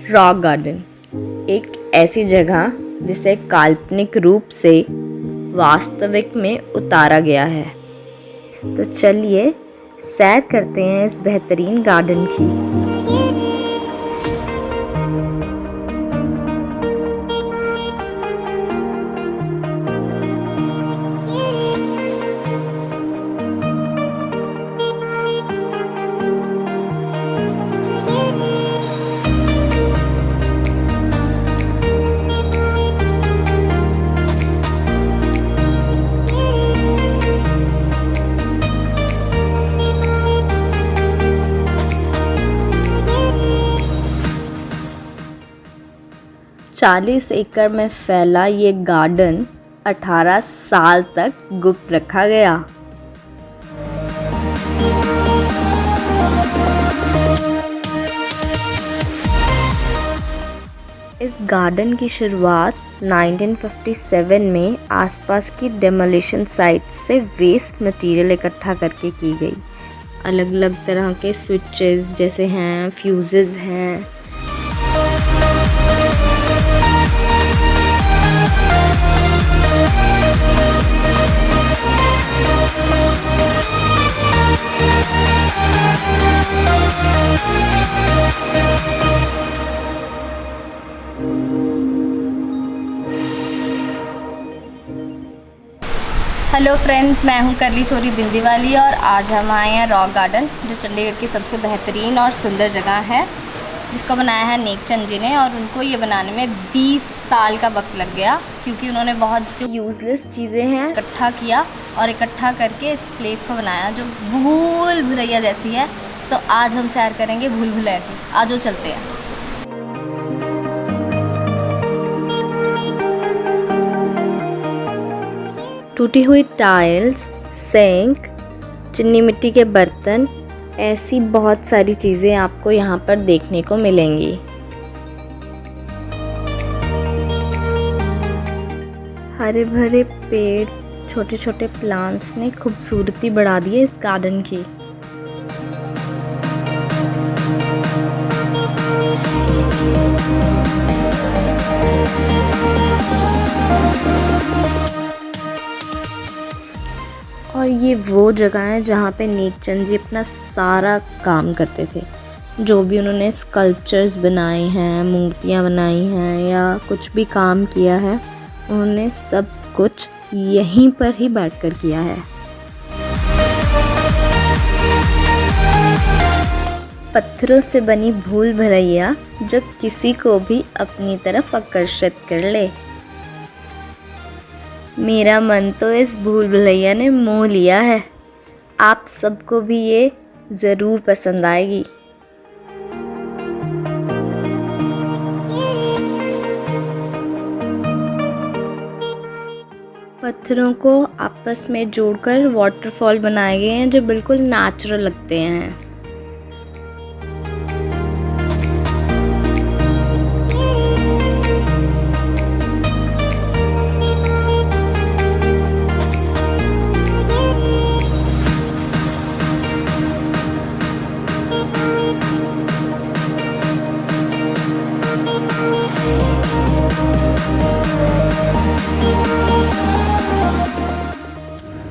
Rock garden एक ऐसी जगह जिसे काल्पनिक रूप से वास्तविक में उतारा गया है। तो चलिए सैर करते हैं इस बेहतरीन गार्डन की। चालीस एकड़ में फैला ये गार्डन 18 साल तक गुप्त रखा गया। इस गार्डन की शुरुआत 1957 में आसपास की डेमोलिशन साइट से वेस्ट मटेरियल इकट्ठा करके की गई। अलग अलग तरह के स्विचेस जैसे हैं, फ्यूजेस हैं। हेलो फ्रेंड्स, मैं हूं करली छोरी बिंदी वाली और आज हम आए हैं रॉक गार्डन, जो चंडीगढ़ की सबसे बेहतरीन और सुंदर जगह है, जिसको बनाया है नेकचंद जी ने। और उनको ये बनाने में 20 साल का वक्त लग गया, क्योंकि उन्होंने बहुत जो यूज़लेस चीज़ें हैं इकट्ठा किया और इकट्ठा करके इस प्लेस को बनाया, जो भूल भुलैया जैसी है। तो आज हम सैर करेंगे भूल भुलैया की। आज चलते हैं। टूटी हुई टाइल्स, सिंक, चीनी मिट्टी के बर्तन, ऐसी बहुत सारी चीज़ें आपको यहाँ पर देखने को मिलेंगी। हरे भरे पेड़, छोटे छोटे प्लांट्स ने खूबसूरती बढ़ा दी है इस गार्डन की। और ये वो जगह है जहाँ पे नेकचंद जी अपना सारा काम करते थे। जो भी उन्होंने स्कल्पचर्स बनाए हैं, मूर्तियाँ बनाई हैं या कुछ भी काम किया है, उन्होंने सब कुछ यहीं पर ही बैठकर किया है। पत्थरों से बनी भूल भुलैया जो किसी को भी अपनी तरफ आकर्षित कर ले। मेरा मन तो इस भूल भुलैया ने मोह लिया है। आप सबको भी ये ज़रूर पसंद आएगी। पत्थरों को आपस में जोड़कर वाटरफॉल बनाए गए हैं, जो बिल्कुल नेचुरल लगते हैं।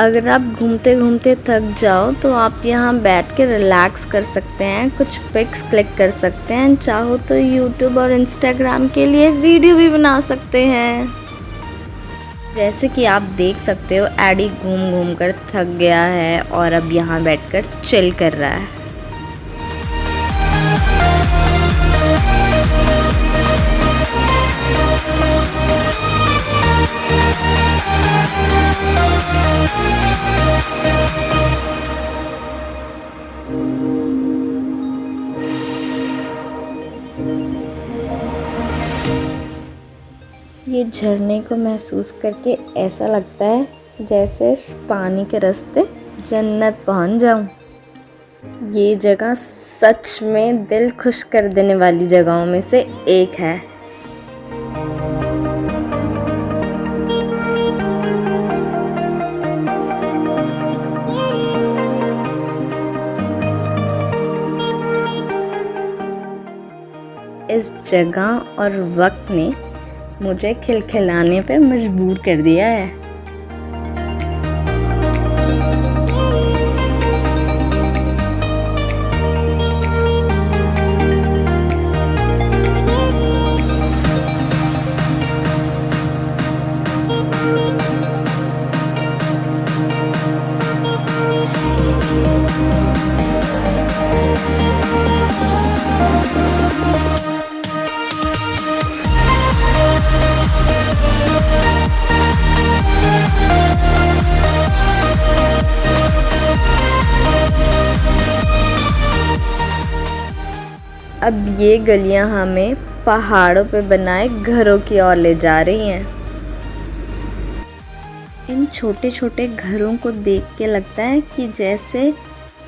अगर आप घूमते घूमते थक जाओ तो आप यहाँ बैठ के रिलैक्स कर सकते हैं, कुछ पिक्स क्लिक कर सकते हैं, चाहो तो यूट्यूब और इंस्टाग्राम के लिए वीडियो भी बना सकते हैं। जैसे कि आप देख सकते हो, एडी घूम घूम कर थक गया है और अब यहाँ बैठकर चिल कर रहा है। ये झरने को महसूस करके ऐसा लगता है जैसे इस पानी के रास्ते जन्नत पहुंच जाऊं। ये जगह सच में दिल खुश कर देने वाली जगहों में से एक है। इस जगह और वक्त ने मुझे खिलखिलाने पे मजबूर कर दिया है। अब ये गलियां हमें पहाड़ों पे बनाए घरों की ओर ले जा रही हैं। इन छोटे छोटे घरों को देख के लगता है कि जैसे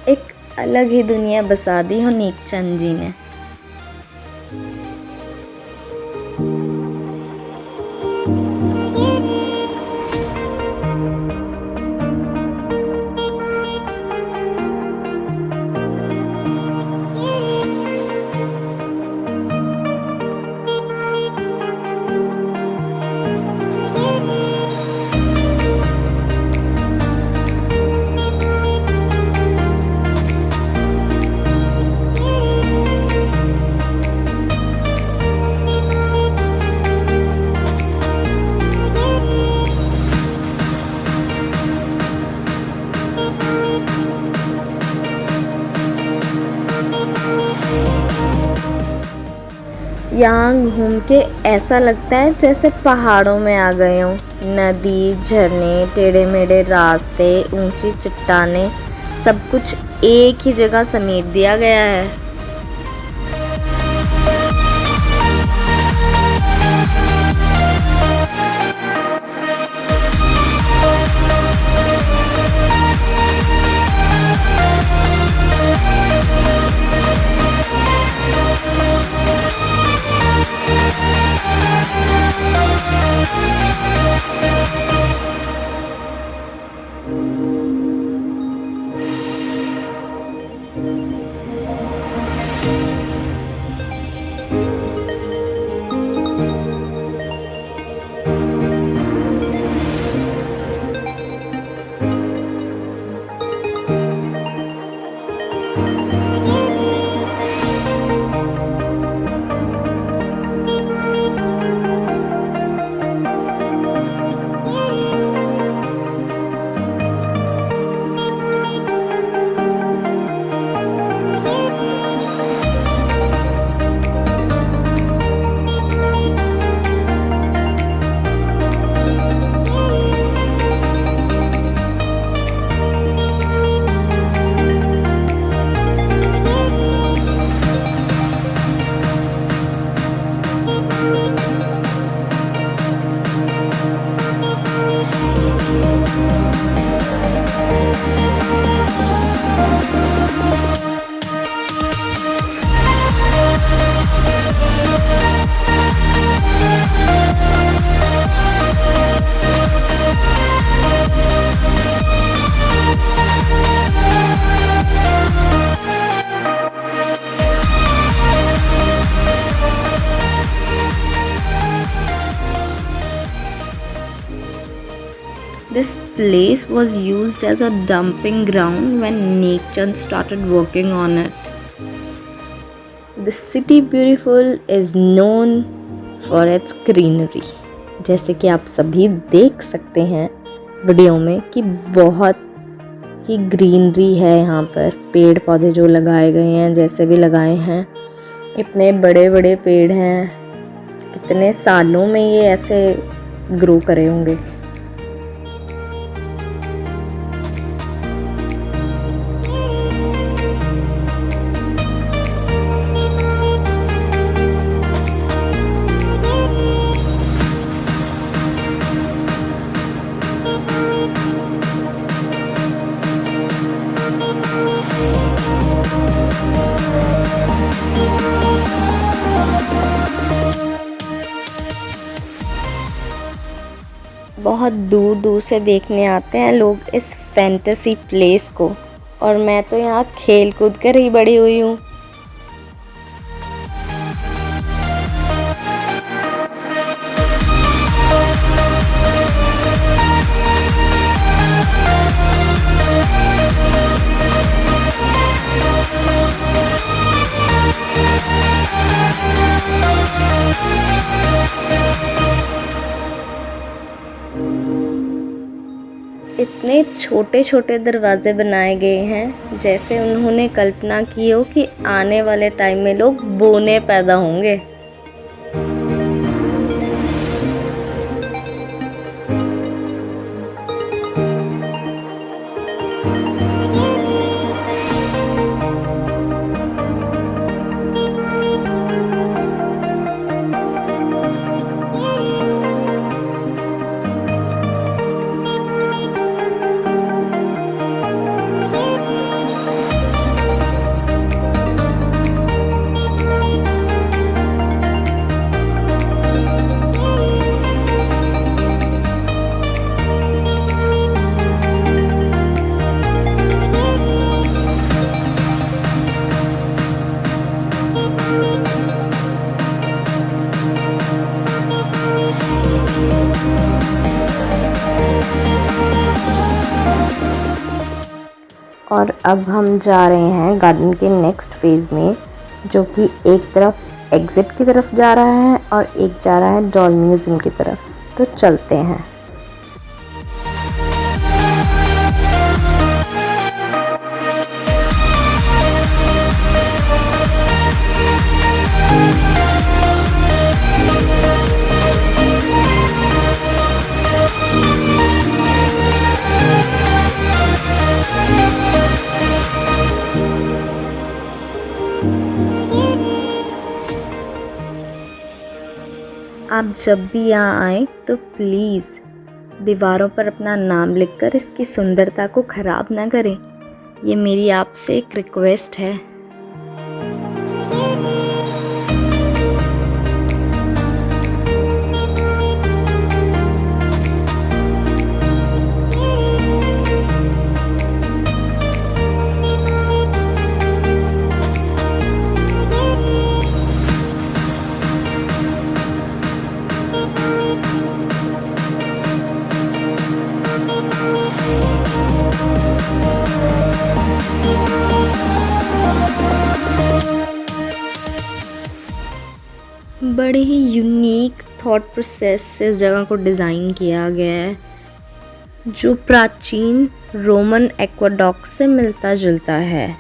एक अलग ही दुनिया बसा दी हो नेकचंद जी ने। यहाँ घूम के ऐसा लगता है जैसे पहाड़ों में आ गए हों। नदी, झरने, टेढ़े मेढ़े रास्ते, ऊंची चट्टानें, सब कुछ एक ही जगह समेट दिया गया है। This place was used as a dumping ground when Nekchand started working on it. The city beautiful is known for its greenery. जैसे कि आप सभी देख सकते हैं वीडियो में कि बहुत ही ग्रीनरी है यहाँ पर। पेड़ पौधे जो लगाए गए हैं, जैसे भी लगाए हैं, इतने बड़े बड़े पेड़ हैं, कितने सालों में ये ऐसे ग्रो करे होंगे। बहुत दूर दूर से देखने आते हैं लोग इस फैंटेसी प्लेस को, और मैं तो यहाँ खेल कूद कर ही बड़ी हुई हूँ। इतने छोटे छोटे दरवाजे बनाए गए हैं जैसे उन्होंने कल्पना की हो कि आने वाले टाइम में लोग बोने पैदा होंगे। और अब हम जा रहे हैं गार्डन के नेक्स्ट फेज़ में, जो कि एक तरफ एग्ज़िट की तरफ जा रहा है और एक जा रहा है डॉल म्यूज़ियम की तरफ। तो चलते हैं। आप जब भी यहाँ आएँ तो प्लीज़ दीवारों पर अपना नाम लिखकर इसकी सुंदरता को ख़राब ना करें। ये मेरी आपसे एक रिक्वेस्ट है। बड़े ही यूनिक थॉट प्रोसेस से इस जगह को डिज़ाइन किया गया है, जो प्राचीन रोमन एक्वाडॉक्ट से मिलता जुलता है।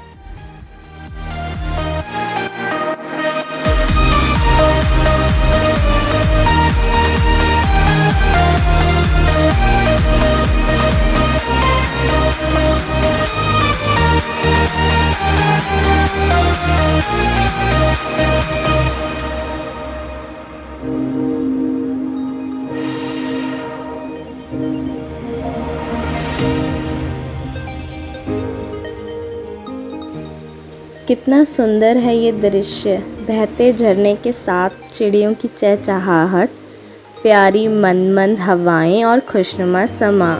कितना सुंदर है ये दृश्य, बहते झरने के साथ चिड़ियों की चहचहाहट, प्यारी मंद मंद हवाएं और खुशनुमा समा।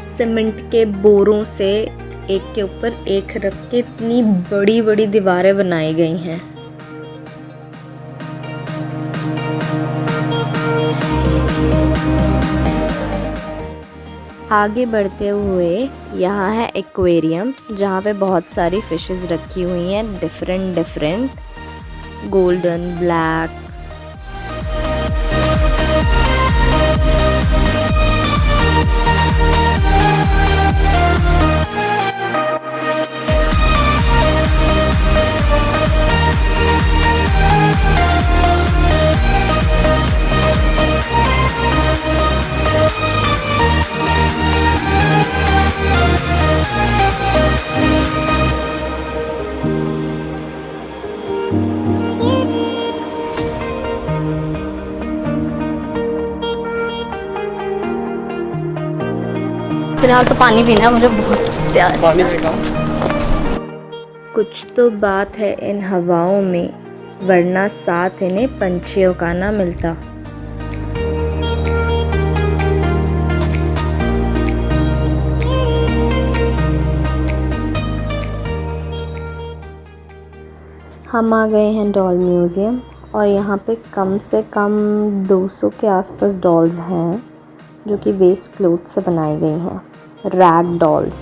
सीमेंट के बोरों से एक के ऊपर एक रख के इतनी बड़ी बड़ी दीवारें बनाई गई हैं। आगे बढ़ते हुए यहाँ है एक्वेरियम, जहाँ पे बहुत सारी फिशेस रखी हुई हैं, डिफरेंट गोल्डन, ब्लैक। फिलहाल तो पानी पीना है मुझे, बहुत प्यास। कुछ तो बात है इन हवाओं में, वरना साथ इन्हें पंछियों का ना मिलता। हम आ गए हैं डॉल म्यूज़ियम और यहाँ पे कम से कम 200 के आसपास डॉल्स हैं जो कि वेस्ट क्लोथ से बनाई गई हैं, रैग डॉल्स।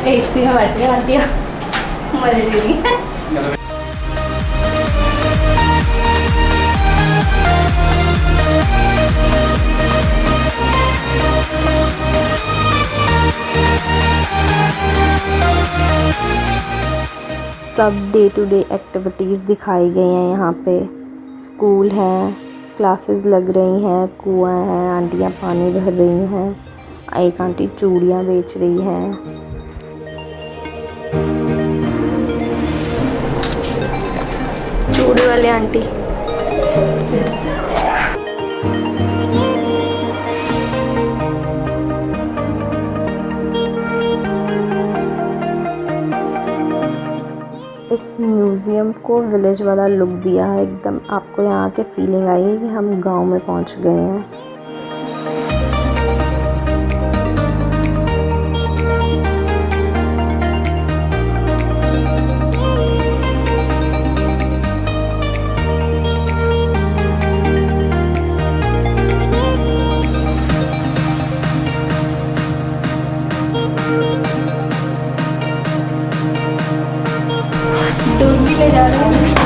बेइज्जती में बैठ गया आंटियाँ, मजे ले रही है। सब डे टू डे एक्टिविटीज़ दिखाई गई हैं यहाँ पे। स्कूल है, क्लासेस लग रही हैं, कुआं है, आंटियाँ पानी भर रही हैं, एक आंटी चूड़ियाँ बेच रही हैं। चूड़ी वाली आंटी। इस म्यूज़ियम को विलेज वाला लुक दिया है एकदम। आपको यहाँ के फीलिंग आएगी कि हम गांव में पहुँच गए हैं। डूबी ले जा रहे हैं।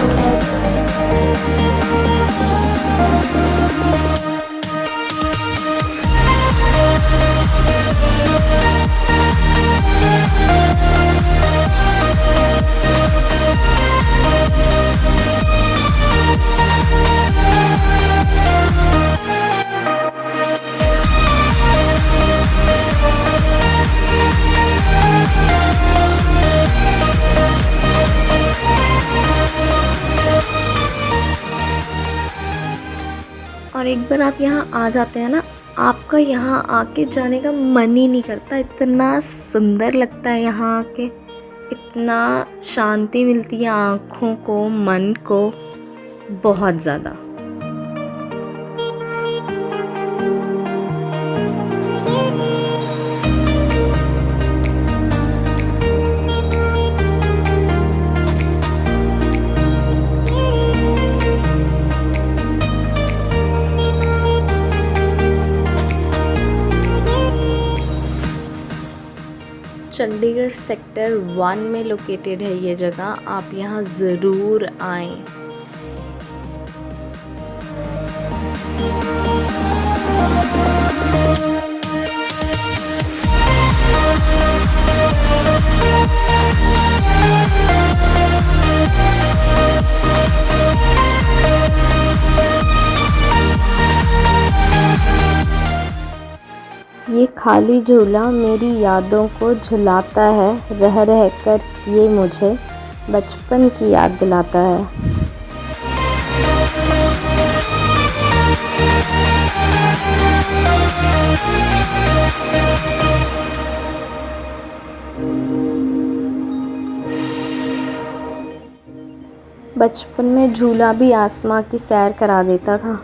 और एक बार आप यहाँ आ जाते हैं ना, आपका यहाँ आके जाने का मन ही नहीं करता। इतना सुंदर लगता है यहाँ आके, इतना शांति मिलती है आँखों को, मन को, बहुत ज़्यादा। चंडीगढ़ सेक्टर 1 में लोकेटेड है ये जगह, आप यहाँ ज़रूर आएं। ये खाली झूला मेरी यादों को झुलाता है, रह रह कर ये मुझे बचपन की याद दिलाता है। बचपन में झूला भी आसमां की सैर करा देता था।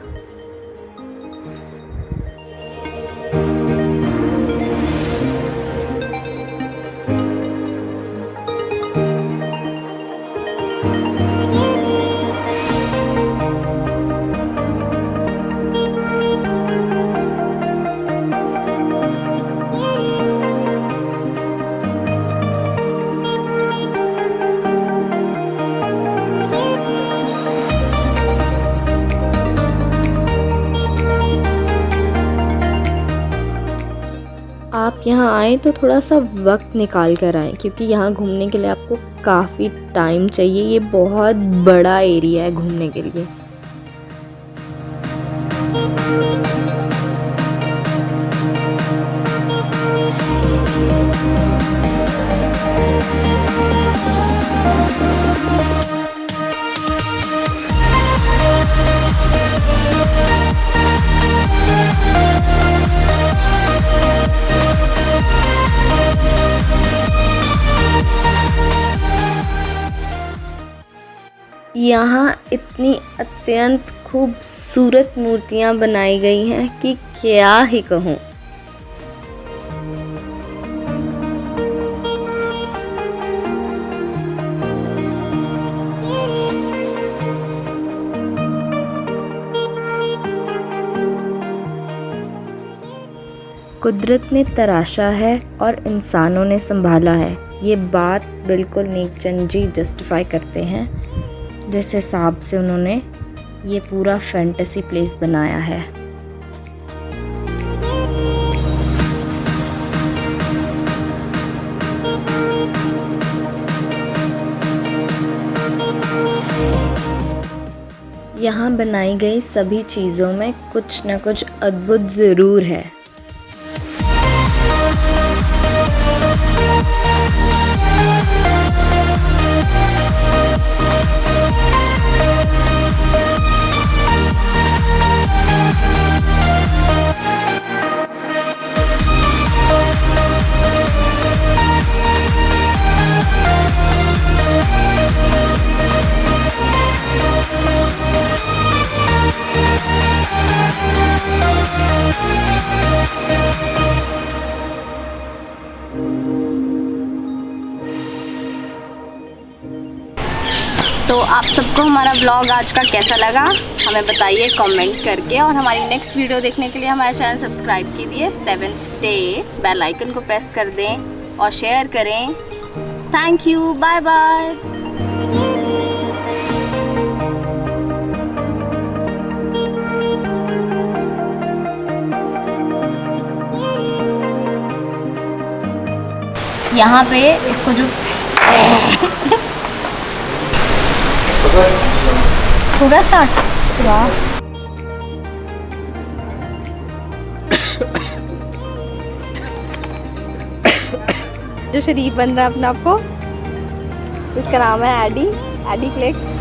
आप यहाँ आएँ तो थोड़ा सा वक्त निकाल कर आएँ, क्योंकि यहाँ घूमने के लिए आपको काफ़ी टाइम चाहिए। ये बहुत बड़ा एरिया है घूमने के लिए। यहाँ इतनी अत्यंत खूबसूरत मूर्तियाँ बनाई गई हैं कि क्या ही कहूँ। कुदरत ने तराशा है और इंसानों ने संभाला है, ये बात बिल्कुल नेकचंद जी जस्टिफाई करते हैं। जिस हिसाब से उन्होंने ये पूरा फैंटेसी प्लेस बनाया है। यहाँ बनाई गई सभी चीज़ों में कुछ न कुछ अद्भुत ज़रूर है। तो आप सबको हमारा व्लॉग आज का कैसा लगा हमें बताइए कमेंट करके, और हमारी नेक्स्ट वीडियो देखने के लिए हमारा चैनल सब्सक्राइब कीजिए। 7th डे बेल आइकन को प्रेस कर दें और शेयर करें। Thank you, bye bye. यहाँ पे इसको जो होगा स्टार्ट, जो शरीफ बन रहा है अपने आप को, इसका नाम है एडी क्लिक्स।